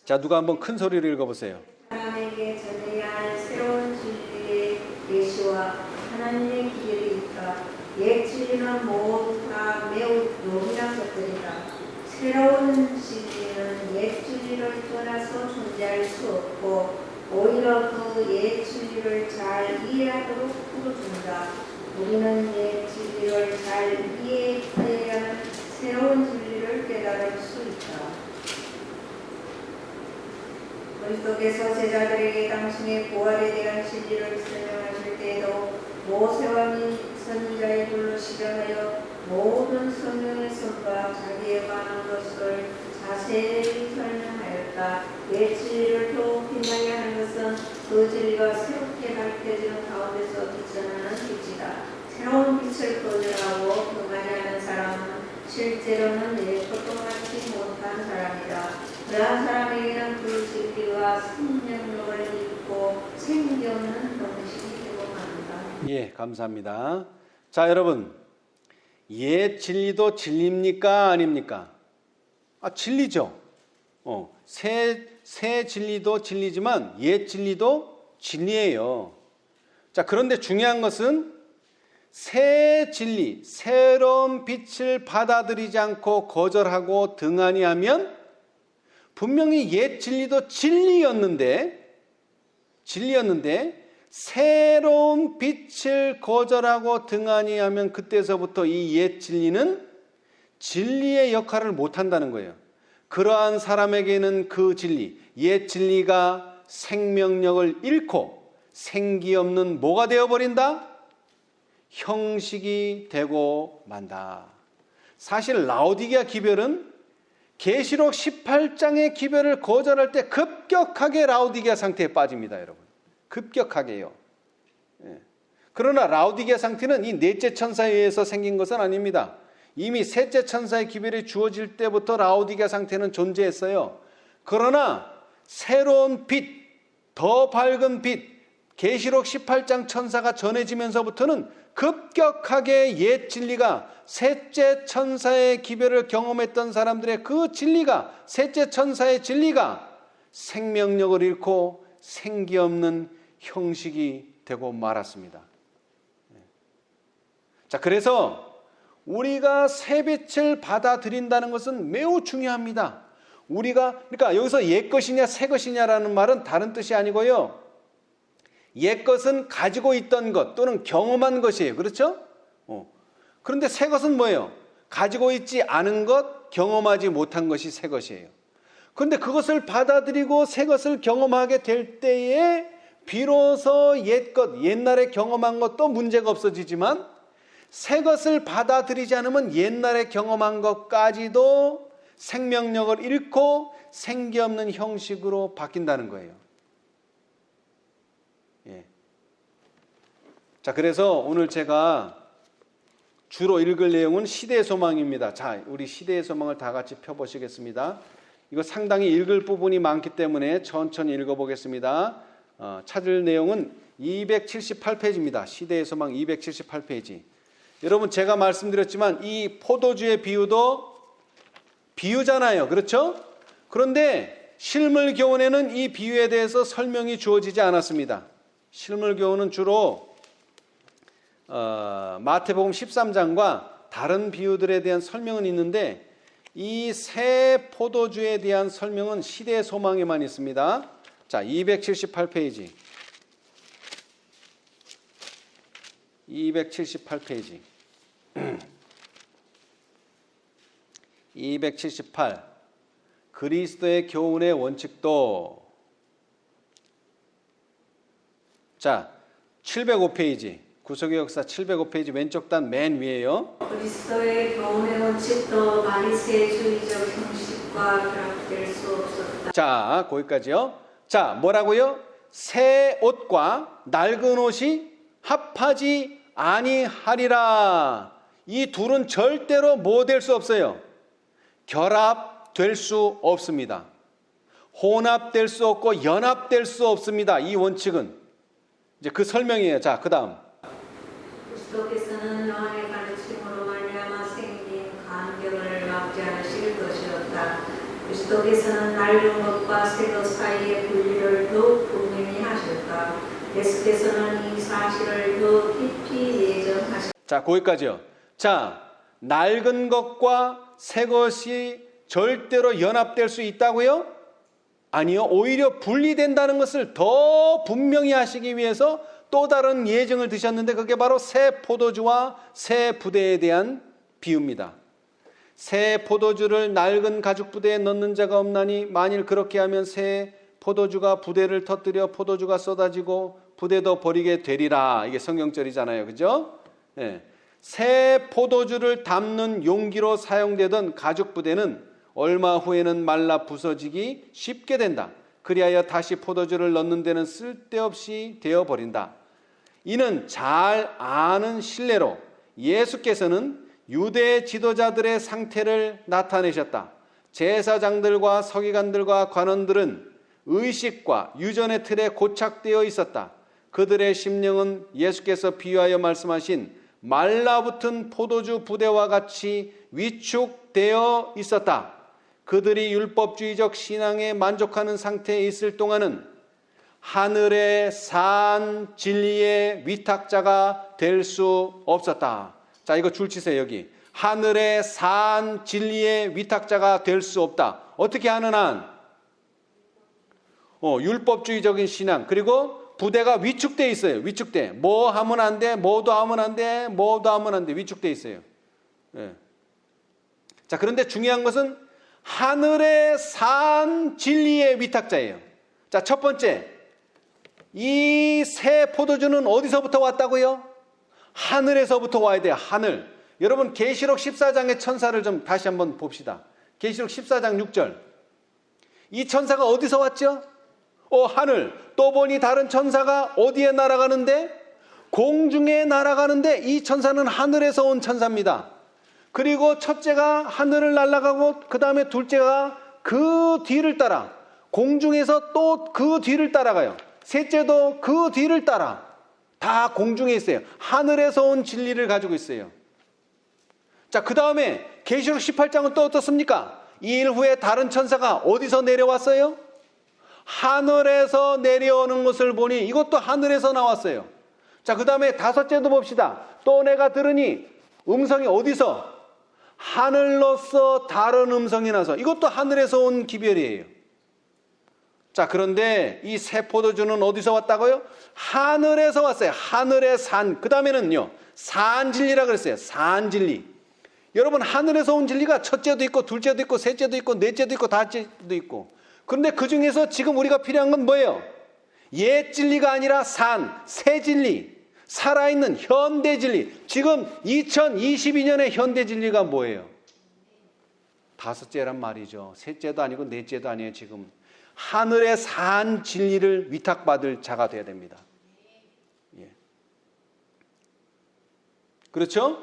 자, 누가 한번 큰 소리로 읽어보세요. 사람에게 전해야 할 새로운 진리의 예시와 하나님의 기회를 있다. 옛 진리는 모두 다 매우 요긴한 것들이다. 새로운 진리는 옛 진리를 떠나서 존재할 수 없고 오히려 그 옛 진리를 잘 이해하도록 풀어준다. 우리는 옛 진리를 잘 이해해야만 새로운 진리를 깨달을 수 있다. 그리스도께서 제자들에게 당신의 부활에 대한 진리를 설명하실 때에도 모세와 선지자의 글로 시작하여 모든 성경의 선과 자기에 관한 것을 자세히 설명하였다. 옛 진리를 더욱 빛나게 하는 것은 그 진리가 새롭게 밝혀지는 가운데서 비춰나는 빛이다. 새로운 빛을 거절하고 교만하는 사람은 실제로는 옛것도 갖지 못한 사람이다. 그러한 사람에게는 그 진리가 생명력을 잃고 생기없는 형식이 되고 만다. 예, 감사합니다. 자, 여러분, 옛 진리도 진리입니까? 아닙니까? 진리죠. 새 진리도 진리지만 옛 진리도 진리예요. 자, 그런데 중요한 것은 새 진리, 새로운 빛을 받아들이지 않고 거절하고 등한히 하면 분명히 옛 진리도 진리였는데 새로운 빛을 거절하고 등한히 하면 그때서부터 이 옛 진리는 진리의 역할을 못한다는 거예요. 그러한 사람에게는 그 진리, 옛 진리가 생명력을 잃고 생기 없는 뭐가 되어버린다? 형식이 되고 만다. 사실 라오디게아 기별은 계시록 18장의 기별을 거절할 때 급격하게 라오디게아 상태에 빠집니다, 여러분. 급격하게요. 그러나 라오디게아 상태는 이 넷째 천사에 의해서 생긴 것은 아닙니다. 이미 셋째 천사의 기별이 주어질 때부터 라오디게아 상태는 존재했어요. 그러나 새로운 빛, 더 밝은 빛, 계시록 18장 천사가 전해지면서부터는 급격하게 옛 진리가 셋째 천사의 기별을 경험했던 사람들의 그 진리가, 셋째 천사의 진리가 생명력을 잃고 생기 없는 형식이 되고 말았습니다. 자, 그래서 우리가 새빛을 받아들인다는 것은 매우 중요합니다. 그러니까 여기서 옛 것이냐 새 것이냐라는 말은 다른 뜻이 아니고요. 옛 것은 가지고 있던 것 또는 경험한 것이에요. 그렇죠? 그런데 새 것은 뭐예요? 가지고 있지 않은 것, 경험하지 못한 것이 새 것이에요. 그런데 그것을 받아들이고 새 것을 경험하게 될 때에 비로소 옛 것, 옛날에 경험한 것도 문제가 없어지지만 새 것을 받아들이지 않으면 옛날에 경험한 것까지도 생명력을 잃고 생기 없는 형식으로 바뀐다는 거예요. 자, 그래서 오늘 제가 주로 읽을 내용은 시대의 소망입니다. 자, 우리 시대의 소망을 다 같이 펴보시겠습니다. 이거 상당히 읽을 부분이 많기 때문에 천천히 읽어보겠습니다. 찾을 내용은 278페이지입니다. 시대의 소망 278페이지. 여러분, 제가 말씀드렸지만 이 포도주의 비유도 비유잖아요. 그렇죠? 그런데 실물교훈에는 이 비유에 대해서 설명이 주어지지 않았습니다. 실물교훈은 주로 마태복음 13장과 다른 비유들에 대한 설명은 있는데 이 새 포도주에 대한 설명은 시대의 소망에만 있습니다. 자, 278페이지. 278페이지. 278. 그리스도의 교훈의 원칙도. 자, 705페이지. 구속의 역사 705페이지 왼쪽 단 맨 위에요. 그리스도의 교훈의 원칙도 바리새주의적 형식과 결합될 수 없었다. 자, 거기까지요. 자, 뭐라고요? 새 옷과 낡은 옷이 합하지 아니하리라. 이 둘은 절대로 뭐 될 수 없어요? 결합될 수 없습니다. 혼합될 수 없고 연합될 수 없습니다. 이 원칙은. 이제 그 설명이에요. 자, 그 다음. 그리스도께서는 요한의 가르침으로 말미암아 생긴 간격을 막지 않으실 것이었다. 그리스도께서는 낡은 것과 새 것 사이의 분리를 더욱 분명히 하셨다. 예수께서는 이 사실을 더 깊이 예정하셨다. 자, 거기까지요. 자, 낡은 것과 새 것이 절대로 연합될 수 있다고요? 아니요. 오히려 분리된다는 것을 더 분명히 하시기 위해서 또 다른 예증을 드셨는데 그게 바로 새 포도주와 새 부대에 대한 비유입니다. 새 포도주를 낡은 가죽 부대에 넣는 자가 없나니 만일 그렇게 하면 새 포도주가 부대를 터뜨려 포도주가 쏟아지고 부대도 버리게 되리라. 이게 성경절이잖아요. 그죠? 네. 새 포도주를 담는 용기로 사용되던 가죽 부대는 얼마 후에는 말라 부서지기 쉽게 된다. 그리하여 다시 포도주를 넣는 데는 쓸데없이 되어버린다. 이는 잘 아는 신뢰로 예수께서는 유대 지도자들의 상태를 나타내셨다. 제사장들과 서기관들과 관원들은 의식과 유전의 틀에 고착되어 있었다. 그들의 심령은 예수께서 비유하여 말씀하신 말라붙은 포도주 부대와 같이 위축되어 있었다. 그들이 율법주의적 신앙에 만족하는 상태에 있을 동안은 하늘의 산 진리의 위탁자가 될 수 없었다. 자, 이거 줄치세요. 여기 하늘의 산 진리의 위탁자가 될 수 없다. 어떻게 하는 한? 율법주의적인 신앙. 그리고 부대가 위축돼 있어요. 위축돼. 뭐 하면 안 돼, 뭐도 하면 안 돼, 뭐도 하면 안 돼. 위축돼 있어요. 예. 자, 그런데 중요한 것은 하늘의 산 진리의 위탁자예요. 자, 첫 번째, 이 새 포도주는 어디서부터 왔다고요? 하늘에서부터 와야 돼요. 하늘. 여러분 계시록 14장의 천사를 좀 다시 한번 봅시다. 계시록 14장 6절. 이 천사가 어디서 왔죠? 하늘. 또 보니 다른 천사가 어디에 날아가는데? 공중에 날아가는데 이 천사는 하늘에서 온 천사입니다. 그리고 첫째가 하늘을 날아가고 그 다음에 둘째가 그 뒤를 따라 공중에서 또 그 뒤를 따라가요. 셋째도 그 뒤를 따라 다 공중에 있어요. 하늘에서 온 진리를 가지고 있어요. 자, 그 다음에 계시록 18장은 또 어떻습니까? 이 일 후에 다른 천사가 어디서 내려왔어요? 하늘에서 내려오는 것을 보니 이것도 하늘에서 나왔어요. 자, 그 다음에 다섯째도 봅시다. 또 내가 들으니 음성이 어디서? 하늘로서 다른 음성이 나서 이것도 하늘에서 온 기별이에요. 자, 그런데 이 새 포도주는 어디서 왔다고요? 하늘에서 왔어요. 하늘의 산. 그 다음에는요, 산진리라 그랬어요. 산진리. 여러분, 하늘에서 온 진리가 첫째도 있고 둘째도 있고 셋째도 있고 넷째도 있고 다섯째도 있고. 그런데 그 중에서 지금 우리가 필요한 건 뭐예요? 옛 진리가 아니라 새 진리. 살아있는 현대 진리. 지금 2022년의 현대 진리가 뭐예요? 다섯째란 말이죠. 셋째도 아니고 넷째도 아니에요. 지금 하늘의 산 진리를 위탁받을 자가 되어야 됩니다. 예. 그렇죠?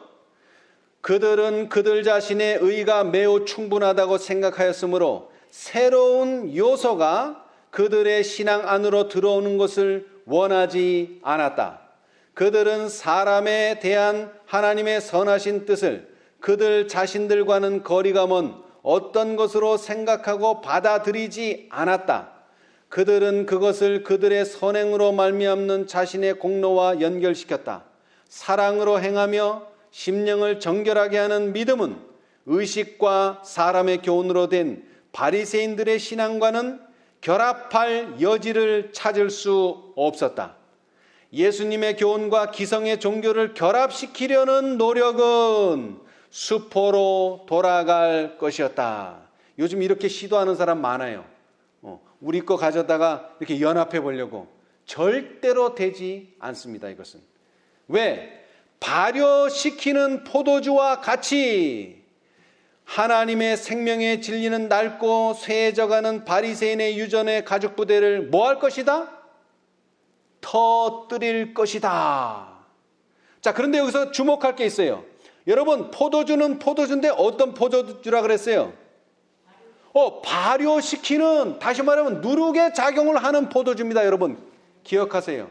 그들은 그들 자신의 의가 매우 충분하다고 생각하였으므로 새로운 요소가 그들의 신앙 안으로 들어오는 것을 원하지 않았다. 그들은 사람에 대한 하나님의 선하신 뜻을 그들 자신들과는 거리가 먼 어떤 것으로 생각하고 받아들이지 않았다. 그들은 그것을 그들의 선행으로 말미암는 자신의 공로와 연결시켰다. 사랑으로 행하며 심령을 정결하게 하는 믿음은 의식과 사람의 교훈으로 된 바리새인들의 신앙과는 결합할 여지를 찾을 수 없었다. 예수님의 교훈과 기성의 종교를 결합시키려는 노력은 수포로 돌아갈 것이었다. 요즘 이렇게 시도하는 사람 많아요. 우리 거 가져다가 이렇게 연합해 보려고. 절대로 되지 않습니다. 이것은. 왜? 발효시키는 포도주와 같이 하나님의 생명의 진리는 낡고 쇠해져가는 바리새인의 유전의 가죽 부대를 뭐 할 것이다? 터뜨릴 것이다. 자, 그런데 여기서 주목할 게 있어요. 여러분, 포도주는 포도주인데 어떤 포도주라 그랬어요? 발효시키는, 다시 말하면 누룩의 작용을 하는 포도주입니다. 여러분, 기억하세요.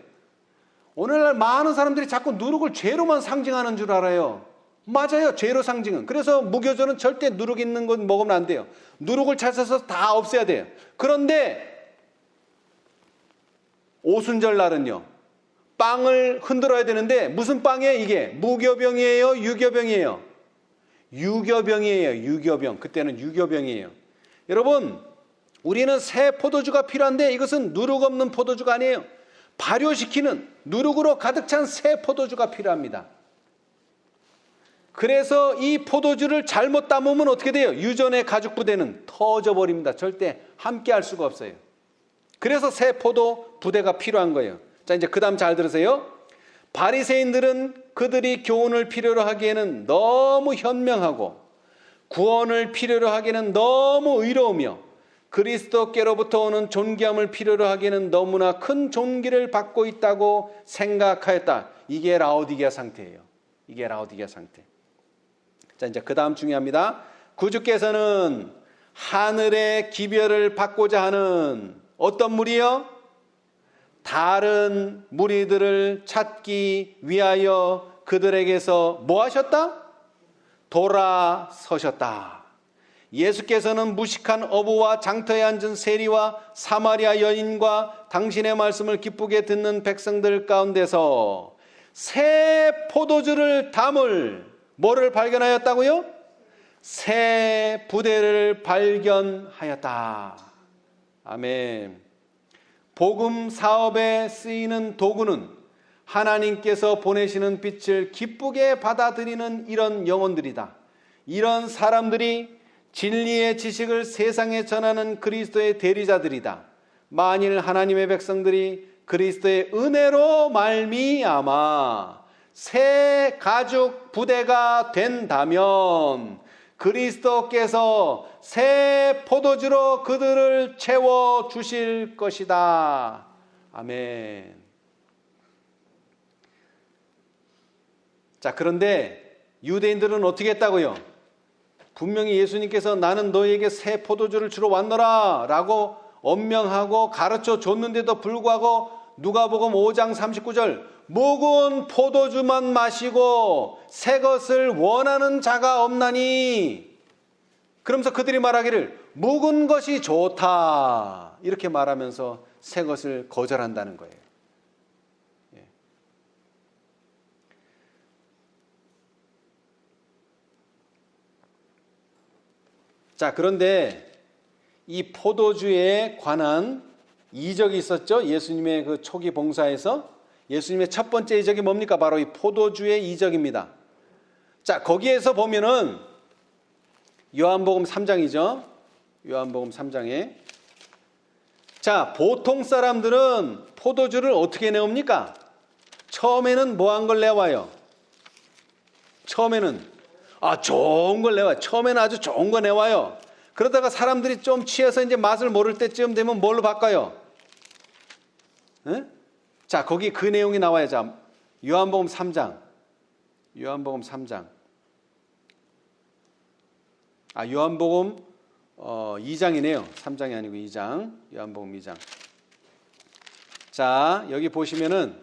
오늘날 많은 사람들이 자꾸 누룩을 죄로만 상징하는 줄 알아요. 맞아요. 죄로 상징은. 그래서 무교조는 절대 누룩 있는 건 먹으면 안 돼요. 누룩을 찾아서 다 없애야 돼요. 그런데 오순절 날은요, 빵을 흔들어야 되는데 무슨 빵이에요 이게? 무교병이에요? 유교병이에요? 유교병이에요. 유교병. 그때는 유교병이에요. 여러분, 우리는 새 포도주가 필요한데 이것은 누룩 없는 포도주가 아니에요. 발효시키는 누룩으로 가득 찬 새 포도주가 필요합니다. 그래서 이 포도주를 잘못 담으면 어떻게 돼요? 유전의 가죽 부대는 터져버립니다. 절대 함께 할 수가 없어요. 그래서 새 포도 부대가 필요한 거예요. 자, 이제 그 다음 잘 들으세요. 바리새인들은 그들이 교훈을 필요로 하기에는 너무 현명하고 구원을 필요로 하기에는 너무 의로우며 그리스도께로부터 오는 존귀함을 필요로 하기에는 너무나 큰 존귀를 받고 있다고 생각하였다. 이게 라오디게아 상태예요. 이게 라오디게아 상태. 자, 이제 그 다음 중요합니다. 구주께서는 하늘의 기별을 받고자 하는 어떤 무리요? 다른 무리들을 찾기 위하여 그들에게서 뭐 하셨다? 돌아서셨다. 예수께서는 무식한 어부와 장터에 앉은 세리와 사마리아 여인과 당신의 말씀을 기쁘게 듣는 백성들 가운데서 새 포도주를 담을 뭐를 발견하였다고요? 새 부대를 발견하였다. 아멘. 복음 사업에 쓰이는 도구는 하나님께서 보내시는 빛을 기쁘게 받아들이는 이런 영혼들이다. 이런 사람들이 진리의 지식을 세상에 전하는 그리스도의 대리자들이다. 만일 하나님의 백성들이 그리스도의 은혜로 말미암아 새 가죽 부대가 된다면 그리스도께서 새 포도주로 그들을 채워 주실 것이다. 아멘. 자, 그런데 유대인들은 어떻게 했다고요? 분명히 예수님께서 나는 너희에게 새 포도주를 주러 왔노라 라고 엄명하고 가르쳐 줬는데도 불구하고 누가복음 5장 39절 묵은 포도주만 마시고 새 것을 원하는 자가 없나니, 그러면서 그들이 말하기를 묵은 것이 좋다 이렇게 말하면서 새 것을 거절한다는 거예요. 예. 자, 그런데 이 포도주에 관한 이적이 있었죠. 예수님의 그 초기 봉사에서 예수님의 첫 번째 이적이 뭡니까? 바로 이 포도주의 이적입니다. 자, 거기에서 보면은 요한복음 3장이죠. 요한복음 3장에 자, 보통 사람들은 포도주를 어떻게 내옵니까? 처음에는 뭐 한 걸 내와요? 처음에는 좋은 걸 내와요. 처음에는 아주 좋은 거 내와요. 그러다가 사람들이 좀 취해서 이제 맛을 모를 때쯤 되면 뭘로 바꿔요? 네? 자, 거기 그 내용이 나와요. 자, 요한복음 3장. 요한복음 3장. 요한복음 2장이네요. 3장이 아니고 2장. 요한복음 2장. 자, 여기 보시면은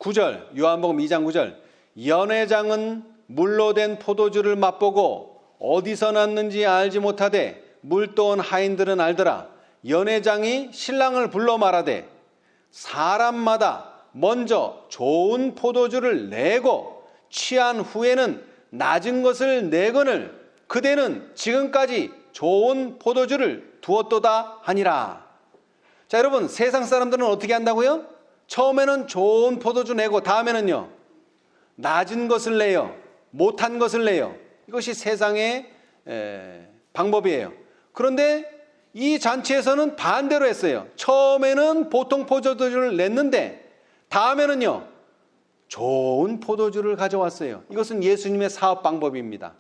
9절. 요한복음 2장 9절. 연회장은 물로 된 포도주를 맛보고 어디서 났는지 알지 못하되 물떠온 하인들은 알더라. 연회장이 신랑을 불러 말하되 사람마다 먼저 좋은 포도주를 내고 취한 후에는 낮은 것을 내거늘 그대는 지금까지 좋은 포도주를 두었도다 하니라. 자, 여러분, 세상 사람들은 어떻게 한다고요? 처음에는 좋은 포도주 내고 다음에는요, 낮은 것을 내요. 못한 것을 내요. 이것이 세상의 방법이에요. 그런데 이 잔치에서는 반대로 했어요. 처음에는 보통 포도주를 냈는데 다음에는요, 좋은 포도주를 가져왔어요. 이것은 예수님의 사업 방법입니다.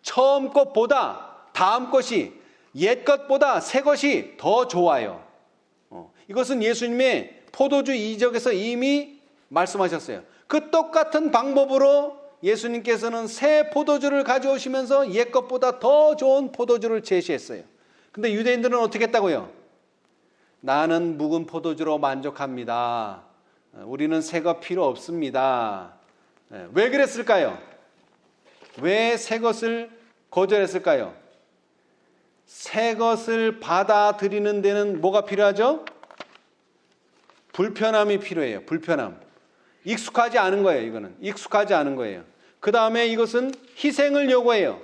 처음 것보다 다음 것이, 옛 것보다 새 것이 더 좋아요. 이것은 예수님의 포도주 이적에서 이미 말씀하셨어요. 그 똑같은 방법으로 예수님께서는 새 포도주를 가져오시면서 옛 것보다 더 좋은 포도주를 제시했어요. 근데 유대인들은 어떻게 했다고요? 나는 묵은 포도주로 만족합니다. 우리는 새 것 필요 없습니다. 왜 그랬을까요? 왜 새 것을 거절했을까요? 새 것을 받아들이는 데는 뭐가 필요하죠? 불편함이 필요해요. 불편함. 익숙하지 않은 거예요. 이거는 익숙하지 않은 거예요. 그 다음에 이것은 희생을 요구해요.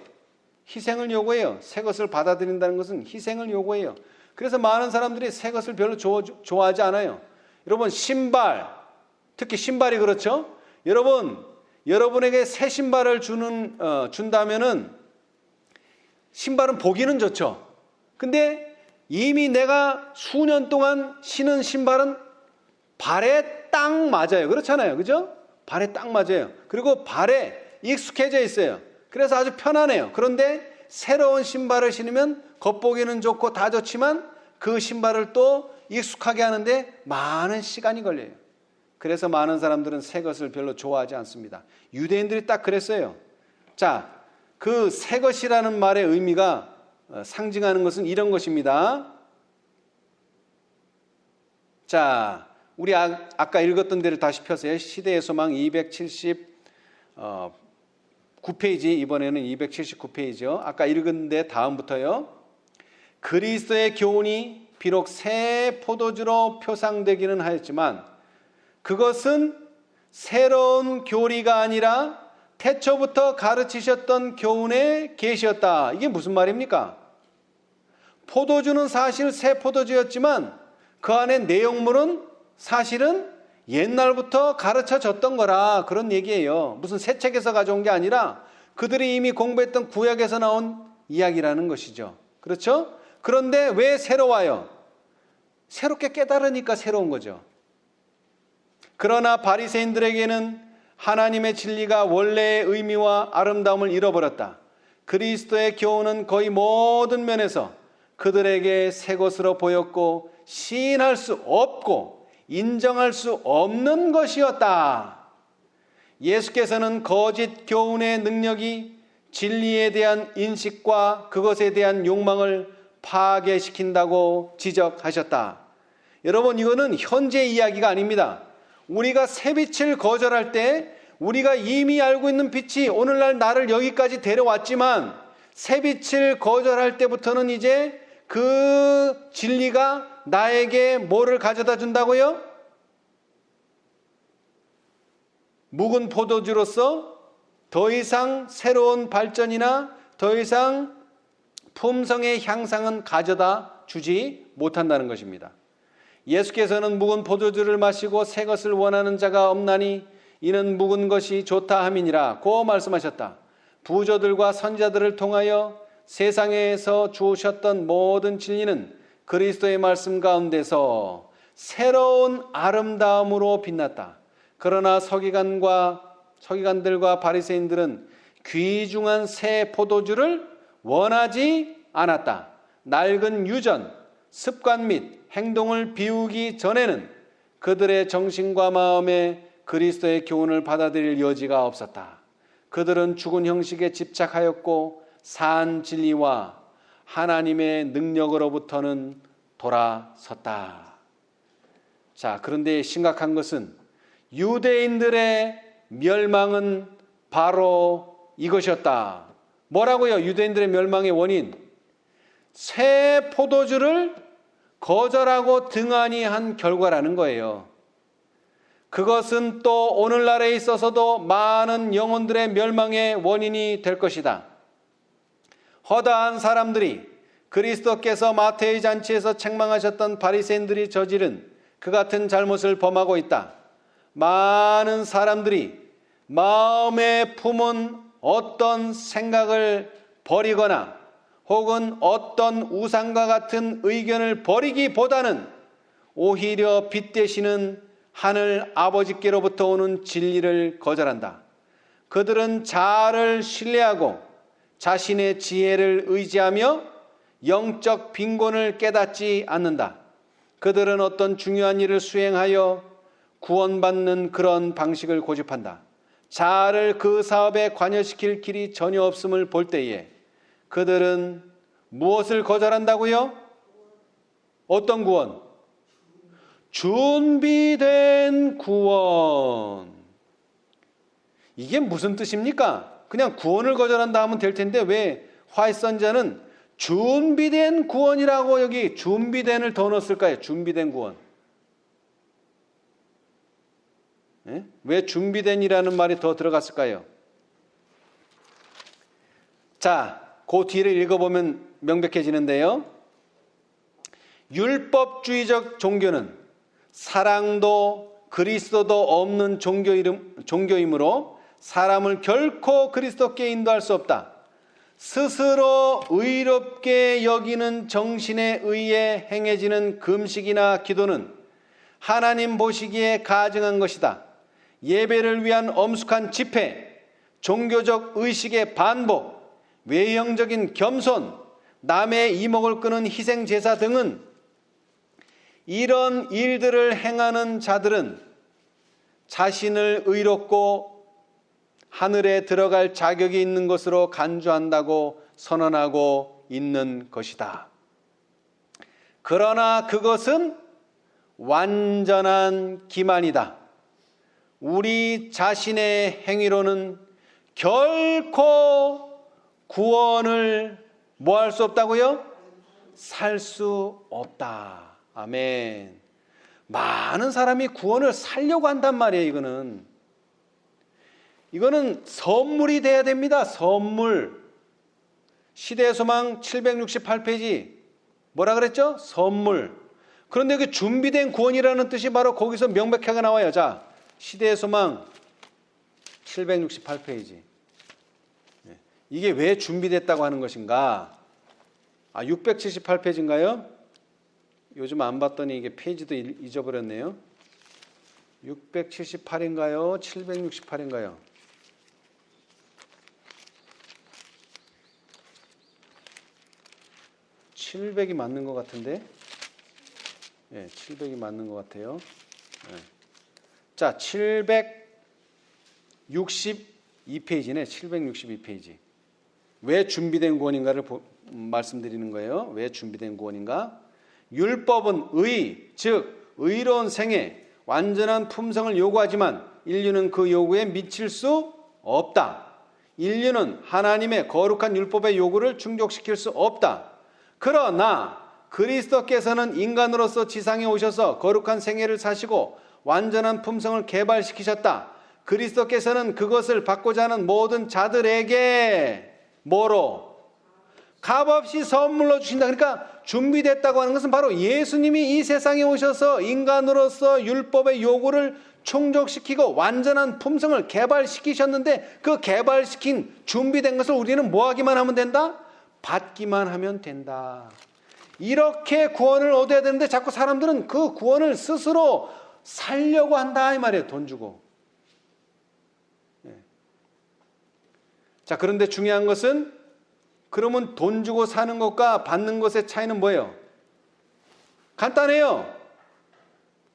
희생을 요구해요. 새 것을 받아들인다는 것은 희생을 요구해요. 그래서 많은 사람들이 새 것을 별로 좋아하지 않아요. 여러분, 신발, 특히 신발이 그렇죠? 여러분에게 새 신발을 준다면은 신발은 보기는 좋죠. 근데 이미 내가 수년 동안 신은 신발은 발에 딱 맞아요. 그렇잖아요. 그죠? 발에 딱 맞아요. 그리고 발에 익숙해져 있어요. 그래서 아주 편하네요. 그런데 새로운 신발을 신으면 겉보기는 좋고 다 좋지만 그 신발을 또 익숙하게 하는데 많은 시간이 걸려요. 그래서 많은 사람들은 새 것을 별로 좋아하지 않습니다. 유대인들이 딱 그랬어요. 자, 그 새 것이라는 말의 의미가 상징하는 것은 이런 것입니다. 자, 우리 아까 읽었던 데를 다시 펴세요. 시대의 소망 279페이지, 이번에는 279페이지요. 아까 읽은 데 다음부터요. 그리스도의 교훈이 비록 새 포도주로 표상되기는 하였지만 그것은 새로운 교리가 아니라 태초부터 가르치셨던 교훈의 계시였다. 이게 무슨 말입니까? 포도주는 사실 새 포도주였지만 그 안에 내용물은 사실은 옛날부터 가르쳐졌던 거라, 그런 얘기예요. 무슨 새 책에서 가져온 게 아니라 그들이 이미 공부했던 구약에서 나온 이야기라는 것이죠. 그렇죠? 그런데 왜 새로워요? 새롭게 깨달으니까 새로운 거죠. 그러나 바리새인들에게는 하나님의 진리가 원래의 의미와 아름다움을 잃어버렸다. 그리스도의 교훈은 거의 모든 면에서 그들에게 새 것으로 보였고 시인할 수 없고 인정할 수 없는 것이었다. 예수께서는 거짓 교훈의 능력이 진리에 대한 인식과 그것에 대한 욕망을 파괴시킨다고 지적하셨다. 여러분, 이거는 현재 이야기가 아닙니다. 우리가 새빛을 거절할 때 우리가 이미 알고 있는 빛이 오늘날 나를 여기까지 데려왔지만 새빛을 거절할 때부터는 이제 그 진리가 나에게 뭐를 가져다 준다고요? 묵은 포도주로서 더 이상 새로운 발전이나 더 이상 품성의 향상은 가져다 주지 못한다는 것입니다. 예수께서는 묵은 포도주를 마시고 새 것을 원하는 자가 없나니 이는 묵은 것이 좋다 함이니라 고 말씀하셨다. 부조들과 선자들을 통하여 세상에서 주셨던 모든 진리는 그리스도의 말씀 가운데서 새로운 아름다움으로 빛났다. 그러나 서기관들과 바리새인들은 귀중한 새 포도주를 원하지 않았다. 낡은 유전, 습관 및 행동을 비우기 전에는 그들의 정신과 마음에 그리스도의 교훈을 받아들일 여지가 없었다. 그들은 죽은 형식에 집착하였고 산 진리와 하나님의 능력으로부터는 돌아섰다. 자, 그런데 심각한 것은 유대인들의 멸망은 바로 이것이었다. 뭐라고요? 유대인들의 멸망의 원인. 새 포도주를 거절하고 등한히 한 결과라는 거예요. 그것은 또 오늘날에 있어서도 많은 영혼들의 멸망의 원인이 될 것이다. 허다한 사람들이 그리스도께서 마태의 잔치에서 책망하셨던 바리새인들이 저지른 그 같은 잘못을 범하고 있다. 많은 사람들이 마음에 품은 어떤 생각을 버리거나 혹은 어떤 우상과 같은 의견을 버리기보다는 오히려 빛 되시는 하늘 아버지께로부터 오는 진리를 거절한다. 그들은 자아를 신뢰하고 자신의 지혜를 의지하며 영적 빈곤을 깨닫지 않는다. 그들은 어떤 중요한 일을 수행하여 구원받는 그런 방식을 고집한다. 자아를 그 사업에 관여시킬 길이 전혀 없음을 볼 때에 그들은 무엇을 거절한다고요? 어떤 구원? 준비된 구원. 이게 무슨 뜻입니까? 그냥 구원을 거절한다 하면 될 텐데 왜 화이선자는 준비된 구원이라고 여기 준비된을 더 넣었을까요? 준비된 구원. 네? 왜 준비된이라는 말이 더 들어갔을까요? 자, 그 뒤를 읽어보면 명백해지는데요. 율법주의적 종교는 사랑도 그리스도도 없는 종교이므로 사람을 결코 그리스도께 인도할 수 없다. 스스로 의롭게 여기는 정신에 의해 행해지는 금식이나 기도는 하나님 보시기에 가증한 것이다. 예배를 위한 엄숙한 집회, 종교적 의식의 반복, 외형적인 겸손, 남의 이목을 끄는 희생 제사 등은 이런 일들을 행하는 자들은 자신을 의롭고 하늘에 들어갈 자격이 있는 것으로 간주한다고 선언하고 있는 것이다. 그러나 그것은 완전한 기만이다. 우리 자신의 행위로는 결코 구원을 뭐 할 수 없다고요? 살 수 없다. 아멘. 많은 사람이 구원을 살려고 한단 말이에요. 이거는 선물이 돼야 됩니다. 선물. 시대의 소망 768페이지 뭐라 그랬죠? 선물. 그런데 그 준비된 구원이라는 뜻이 바로 거기서 명백하게 나와요. 자, 시대의 소망 768페이지. 이게 왜 준비됐다고 하는 것인가? 678페이지인가요? 요즘 안 봤더니 이게 페이지도 잊어버렸네요. 678인가요? 768인가요? 700이 맞는 것 같은데? 네, 700이 맞는 것 같아요. 네. 자, 762페이지네. 762페이지. 왜 준비된 구원인가를 말씀드리는 거예요. 왜 준비된 구원인가? 율법은 의, 즉 의로운 생애, 완전한 품성을 요구하지만 인류는 그 요구에 미칠 수 없다. 인류는 하나님의 거룩한 율법의 요구를 충족시킬 수 없다. 그러나 그리스도께서는 인간으로서 지상에 오셔서 거룩한 생애를 사시고 완전한 품성을 개발시키셨다. 그리스도께서는 그것을 받고자 하는 모든 자들에게 뭐로? 값없이 선물로 주신다. 그러니까 준비됐다고 하는 것은 바로 예수님이 이 세상에 오셔서 인간으로서 율법의 요구를 충족시키고 완전한 품성을 개발시키셨는데 그 개발시킨 준비된 것을 우리는 뭐 하기만 하면 된다? 받기만 하면 된다. 이렇게 구원을 얻어야 되는데 자꾸 사람들은 그 구원을 스스로 살려고 한다 이 말이에요. 돈 주고. 자, 그런데 중요한 것은 그러면 돈 주고 사는 것과 받는 것의 차이는 뭐예요? 간단해요.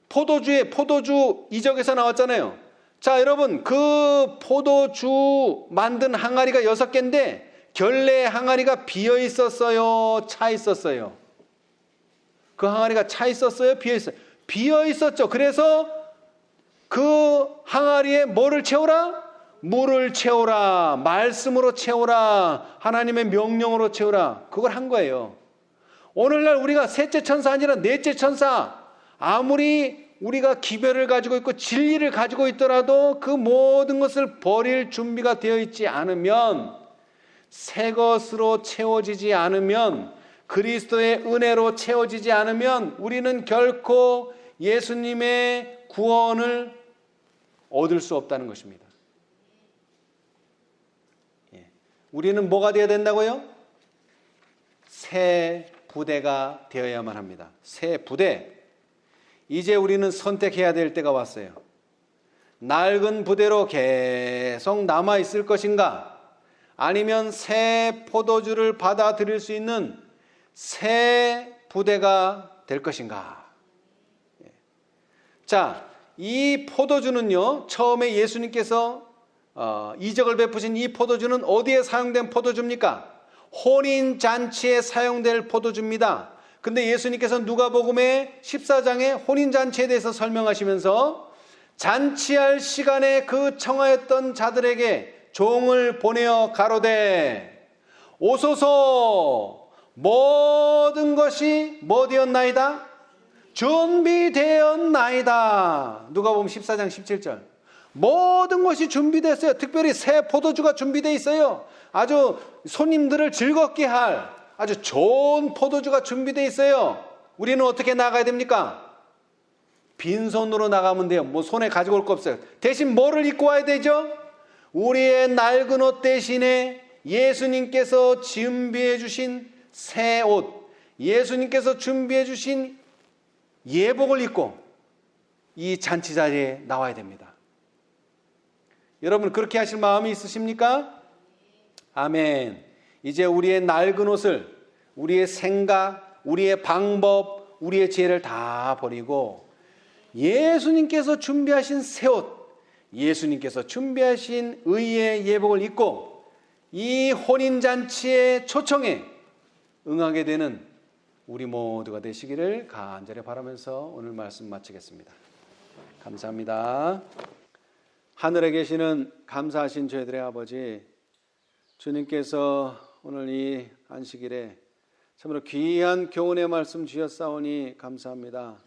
포도주 이적에서 나왔잖아요. 자, 여러분, 그 포도주 만든 항아리가 6개인데 결례 항아리가 비어 있었어요? 차 있었어요? 그 항아리가 차 있었어요? 비어 있어요? 비어 있었죠. 그래서 그 항아리에 뭐를 채우라? 물을 채우라. 말씀으로 채우라. 하나님의 명령으로 채우라. 그걸 한 거예요. 오늘날 우리가 셋째 천사 아니라 넷째 천사, 아무리 우리가 기별을 가지고 있고 진리를 가지고 있더라도 그 모든 것을 버릴 준비가 되어 있지 않으면, 새 것으로 채워지지 않으면, 그리스도의 은혜로 채워지지 않으면 우리는 결코 예수님의 구원을 얻을 수 없다는 것입니다. 우리는 뭐가 되어야 된다고요? 새 부대가 되어야만 합니다. 새 부대. 이제 우리는 선택해야 될 때가 왔어요. 낡은 부대로 계속 남아 있을 것인가? 아니면 새 포도주를 받아들일 수 있는 새 부대가 될 것인가? 자, 이 포도주는요, 처음에 예수님께서 이적을 베푸신 이 포도주는 어디에 사용된 포도주입니까? 혼인잔치에 사용될 포도주입니다. 근데 예수님께서 누가복음의 14장에 혼인잔치에 대해서 설명하시면서 잔치할 시간에 그 청하였던 자들에게 종을 보내어 가로되 오소서, 모든 것이 뭐 되었나이다? 준비되었나이다. 누가복음 14장 17절. 모든 것이 준비됐어요. 특별히 새 포도주가 준비되어 있어요. 아주 손님들을 즐겁게 할 아주 좋은 포도주가 준비되어 있어요. 우리는 어떻게 나가야 됩니까? 빈손으로 나가면 돼요. 뭐 손에 가지고 올 거 없어요. 대신 뭐를 입고 와야 되죠? 우리의 낡은 옷 대신에 예수님께서 준비해 주신 새 옷, 예수님께서 준비해 주신 예복을 입고 이 잔치 자리에 나와야 됩니다. 여러분 그렇게 하실 마음이 있으십니까? 아멘. 이제 우리의 낡은 옷을, 우리의 생각, 우리의 방법, 우리의 지혜를 다 버리고 예수님께서 준비하신 새 옷, 예수님께서 준비하신 의의 예복을 입고 이 혼인잔치의 초청에 응하게 되는 우리 모두가 되시기를 간절히 바라면서 오늘 말씀 마치겠습니다. 감사합니다. 하늘에 계시는 감사하신 저희들의 아버지, 주님께서 오늘 이 안식일에 참으로 귀한 교훈의 말씀 주셨사오니 감사합니다.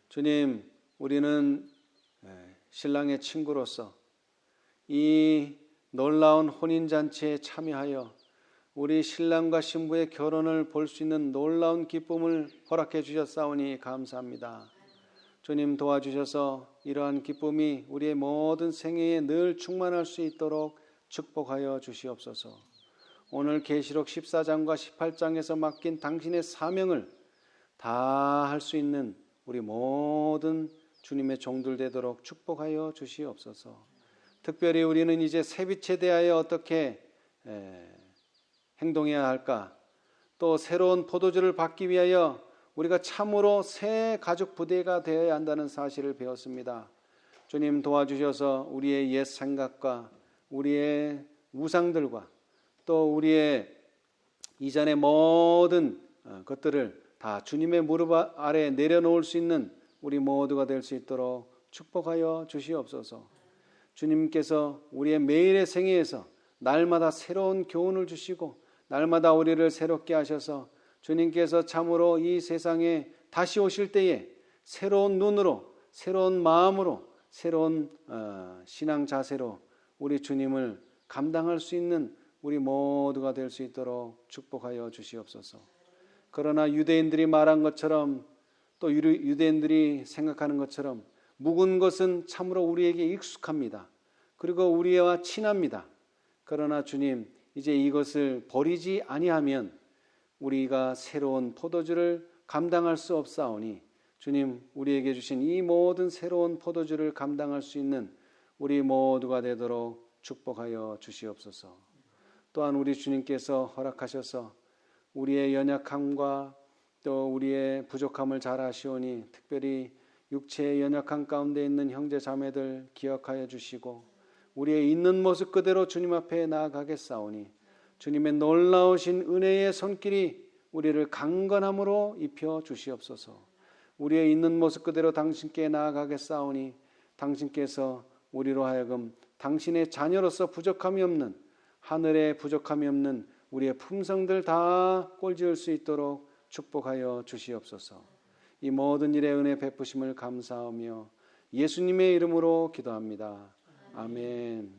주님, 우리는 신랑의 친구로서 이 놀라운 혼인잔치에 참여하여 우리 신랑과 신부의 결혼을 볼 수 있는 놀라운 기쁨을 허락해 주셨사오니 감사합니다. 주님 도와주셔서 이러한 기쁨이 우리의 모든 생애에 늘 충만할 수 있도록 축복하여 주시옵소서. 오늘 계시록 14장과 18장에서 맡긴 당신의 사명을 다 할 수 있는 우리 모든 주님의 종들 되도록 축복하여 주시옵소서. 특별히 우리는 이제 새빛에 대하여 어떻게 행동해야 할까? 또 새로운 포도주를 받기 위하여 우리가 참으로 새 가족 부대가 되어야 한다는 사실을 배웠습니다. 주님 도와주셔서 우리의 옛 생각과 우리의 우상들과 또 우리의 이전의 모든 것들을 다 주님의 무릎 아래 내려놓을 수 있는 우리 모두가 될 수 있도록 축복하여 주시옵소서. 주님께서 우리의 매일의 생애에서 날마다 새로운 교훈을 주시고 날마다 우리를 새롭게 하셔서 주님께서 참으로 이 세상에 다시 오실 때에 새로운 눈으로, 새로운 마음으로, 새로운 신앙 자세로 우리 주님을 감당할 수 있는 우리 모두가 될 수 있도록 축복하여 주시옵소서. 그러나 유대인들이 말한 것처럼 또 유대인들이 생각하는 것처럼 묵은 것은 참으로 우리에게 익숙합니다. 그리고 우리와 친합니다. 그러나 주님, 이제 이것을 버리지 아니하면 우리가 새로운 포도주를 감당할 수 없사오니 주님, 우리에게 주신 이 모든 새로운 포도주를 감당할 수 있는 우리 모두가 되도록 축복하여 주시옵소서. 또한 우리 주님께서 허락하셔서 우리의 연약함과 또 우리의 부족함을 잘 아시오니 특별히 육체의 연약함 가운데 있는 형제 자매들 기억하여 주시고 우리의 있는 모습 그대로 주님 앞에 나아가겠사오니 주님의 놀라우신 은혜의 손길이 우리를 강건함으로 입혀 주시옵소서. 우리의 있는 모습 그대로 당신께 나아가겠사오니 당신께서 우리로 하여금 당신의 자녀로서 부족함이 없는, 하늘에 부족함이 없는 우리의 품성들 다 꼴지을 수 있도록 축복하여 주시옵소서. 이 모든 일의 은혜 베푸심을 감사하며 예수님의 이름으로 기도합니다. 아멘.